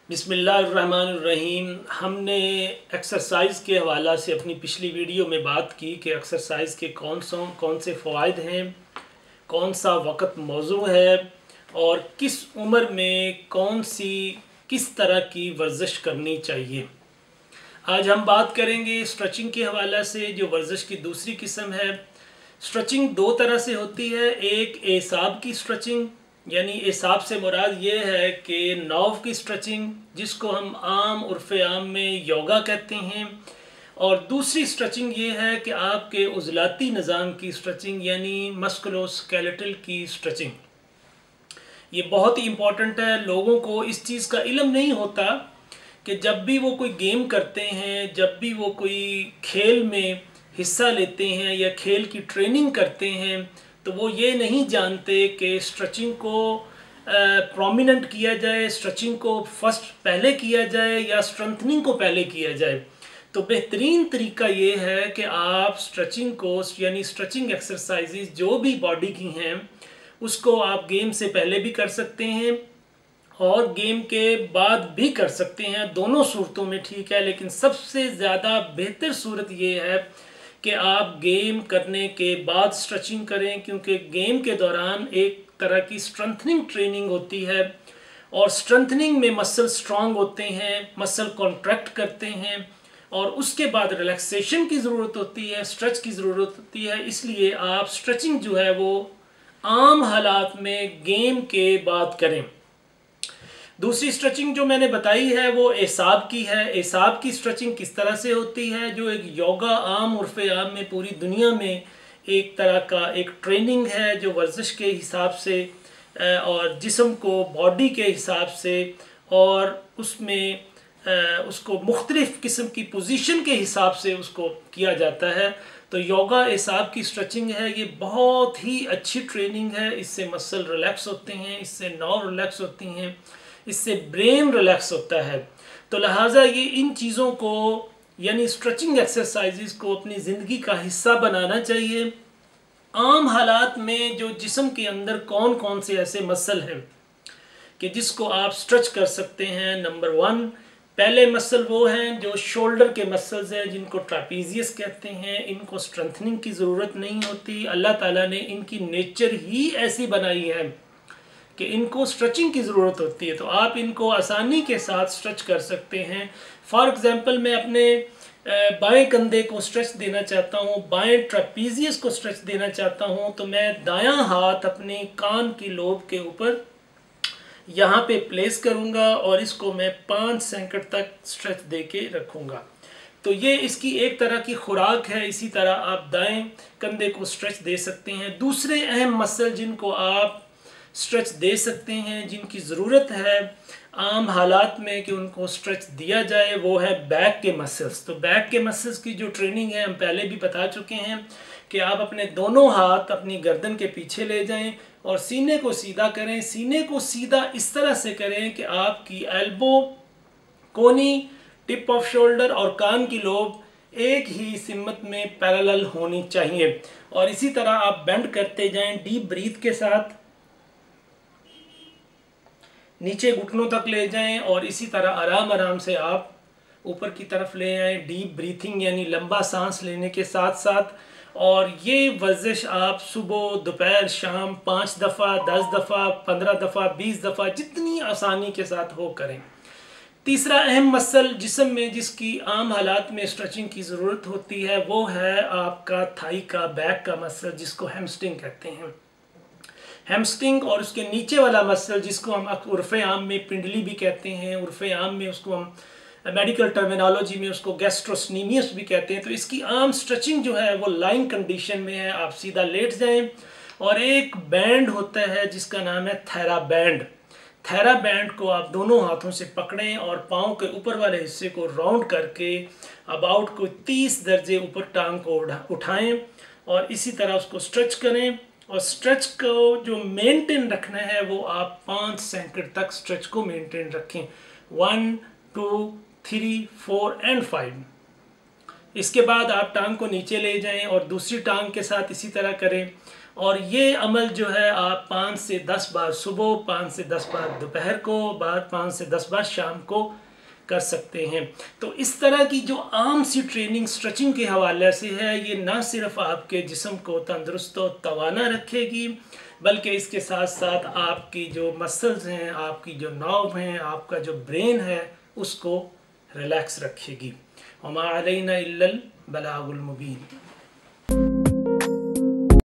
बिस्मिल्लाहिर्रहमानिर्रहीम। हमने एक्सरसाइज के हवाला से अपनी पिछली वीडियो में बात की कि एक्सरसाइज के कौन से फ़वाइद हैं, कौन सा वक़्त मौजू है और किस उम्र में किस तरह की वर्जिश करनी चाहिए। आज हम बात करेंगे स्ट्रेचिंग के हवाला से, जो वर्जिश की दूसरी किस्म है। स्ट्रेचिंग दो तरह से होती है, एक एसाब की स्ट्रेचिंग, यानी एसाब से मुराद ये है कि नर्व की स्ट्रेचिंग, जिसको हम आम उर्फ़ आम में योगा कहते हैं, और दूसरी स्ट्रेचिंग ये है कि आपके उज़लाती निज़ाम की स्ट्रेचिंग, यानी मस्कुलोस्केलेटल की स्ट्रेचिंग। ये बहुत ही इम्पॉर्टेंट है। लोगों को इस चीज़ का इल्म नहीं होता कि जब भी वो कोई गेम करते हैं, जब भी वो कोई खेल में हिस्सा लेते हैं या खेल की ट्रेनिंग करते हैं, तो वो ये नहीं जानते कि स्ट्रेचिंग को प्रोमिनेंट किया जाए, स्ट्रेचिंग को फर्स्ट पहले किया जाए या स्ट्रेंथनिंग को पहले किया जाए। तो बेहतरीन तरीका ये है कि आप स्ट्रेचिंग को, यानी स्ट्रेचिंग एक्सरसाइजेज जो भी बॉडी की हैं, उसको आप गेम से पहले भी कर सकते हैं और गेम के बाद भी कर सकते हैं। दोनों सूरतों में ठीक है, लेकिन सबसे ज़्यादा बेहतर सूरत ये है कि आप गेम करने के बाद स्ट्रेचिंग करें, क्योंकि गेम के दौरान एक तरह की स्ट्रेंथनिंग ट्रेनिंग होती है और स्ट्रेंथनिंग में मसल स्ट्रांग होते हैं, मसल कॉन्ट्रैक्ट करते हैं और उसके बाद रिलैक्सेशन की ज़रूरत होती है, स्ट्रेच की ज़रूरत होती है। इसलिए आप स्ट्रेचिंग जो है वो आम हालात में गेम के बाद करें। दूसरी स्ट्रेचिंग जो मैंने बताई है वो एसाब की है। एसाब की स्ट्रेचिंग किस तरह से होती है, जो एक योगा आम उर्फ़ आम में पूरी दुनिया में एक तरह का एक ट्रेनिंग है, जो वर्जिश के हिसाब से और जिस्म को बॉडी के हिसाब से और उसमें उसको मुख्तलिफ़ किस्म की पोजीशन के हिसाब से उसको किया जाता है। तो योगा एसाब की स्ट्रेचिंग है, ये बहुत ही अच्छी ट्रेनिंग है। इससे मसल रिलैक्स होते हैं, इससे नर्व रिलैक्स होती हैं, इससे ब्रेन रिलैक्स होता है। तो लिहाजा ये इन चीज़ों को, यानी स्ट्रेचिंग एक्सरसाइजेस को अपनी ज़िंदगी का हिस्सा बनाना चाहिए। आम हालात में जो जिस्म के अंदर कौन कौन से ऐसे मसल हैं कि जिसको आप स्ट्रेच कर सकते हैं। नंबर 1, पहले मसल वो हैं जो शोल्डर के मसल्स हैं, जिनको ट्रापीजियस कहते हैं। इनको स्ट्रेंथनिंग की ज़रूरत नहीं होती। अल्लाह ताला ने इनकी नेचर ही ऐसी बनाई है कि इनको स्ट्रेचिंग की ज़रूरत होती है, तो आप इनको आसानी के साथ स्ट्रेच कर सकते हैं। फॉर एग्ज़ाम्पल, मैं अपने बाएं कंधे को स्ट्रेच देना चाहता हूँ, बाएं ट्रापीजियस को स्ट्रेच देना चाहता हूँ, तो मैं दायां हाथ अपने कान की लोब के ऊपर यहाँ पे प्लेस करूँगा और इसको मैं 5 सेकंड तक स्ट्रेच दे के रखूँगा। तो ये इसकी एक तरह की खुराक है। इसी तरह आप दाएं कंधे को स्ट्रेच दे सकते हैं। दूसरे अहम मसल जिनको आप स्ट्रेच दे सकते हैं, जिनकी ज़रूरत है आम हालात में कि उनको स्ट्रेच दिया जाए, वो है बैक के मसल्स। तो बैक के मसल्स की जो ट्रेनिंग है हम पहले भी बता चुके हैं कि आप अपने दोनों हाथ अपनी गर्दन के पीछे ले जाएं और सीने को सीधा करें। सीने को सीधा इस तरह से करें कि आपकी एल्बो, कोनी, टिप ऑफ शोल्डर और कान की लोब एक ही सिमत में पैरेलल होनी चाहिए। और इसी तरह आप बेंड करते जाएं डीप ब्रीथ के साथ, नीचे घुटनों तक ले जाएं और इसी तरह आराम आराम से आप ऊपर की तरफ ले आएं, डीप ब्रीथिंग यानी लंबा सांस लेने के साथ साथ। और ये वर्जिश आप सुबह, दोपहर, शाम 5 दफ़ा, 10 दफ़ा, 15 दफ़ा, 20 दफ़ा, जितनी आसानी के साथ हो करें। तीसरा अहम मसल जिस्म में जिसकी आम हालात में स्ट्रेचिंग की ज़रूरत होती है वो है आपका थाई का बैक का मसल, जिसको हैमस्ट्रिंग कहते हैं। हैमस्ट्रिंग और उसके नीचे वाला मसल जिसको हम उर्फ़ आम में पिंडली भी कहते हैं, उर्फ़ आम में उसको हम मेडिकल टर्मिनोलॉजी में उसको गैस्ट्रोस्नीमियस भी कहते हैं। तो इसकी आम स्ट्रेचिंग जो है वो लाइंग कंडीशन में है। आप सीधा लेट जाएं और एक बैंड होता है जिसका नाम है थैरा बैंड। थैरा बैंड को आप दोनों हाथों से पकड़ें और पाँव के ऊपर वाले हिस्से को राउंड करके अबाउट को 30 दर्जे ऊपर टांग को उठाएं और इसी तरह उसको स्ट्रेच करें। और स्ट्रेच को जो मेंटेन रखना है वो आप 5 सेकंड तक स्ट्रेच को मेंटेन रखें। 1, 2, 3, 4 एंड 5। इसके बाद आप टांग को नीचे ले जाएं और दूसरी टांग के साथ इसी तरह करें اور یہ عمل جو ہے آپ 5 سے 10 بار صبح، 5 سے 10 بار دوپہر کو، 5 سے 10 بار شام کو کر سکتے ہیں۔ تو اس طرح کی جو عام سی ٹریننگ اسٹریچنگ کے حوالے سے ہے، یہ نہ صرف آپ کے جسم کو تندرست و توانا رکھے گی، بلکہ اس کے ساتھ ساتھ آپ کی جو مسلز ہیں، آپ کی جو نرو ہیں، آپ کا جو برین ہے، اس کو ریلیکس رکھے گی۔ وما علینا الا البلاغ المبین۔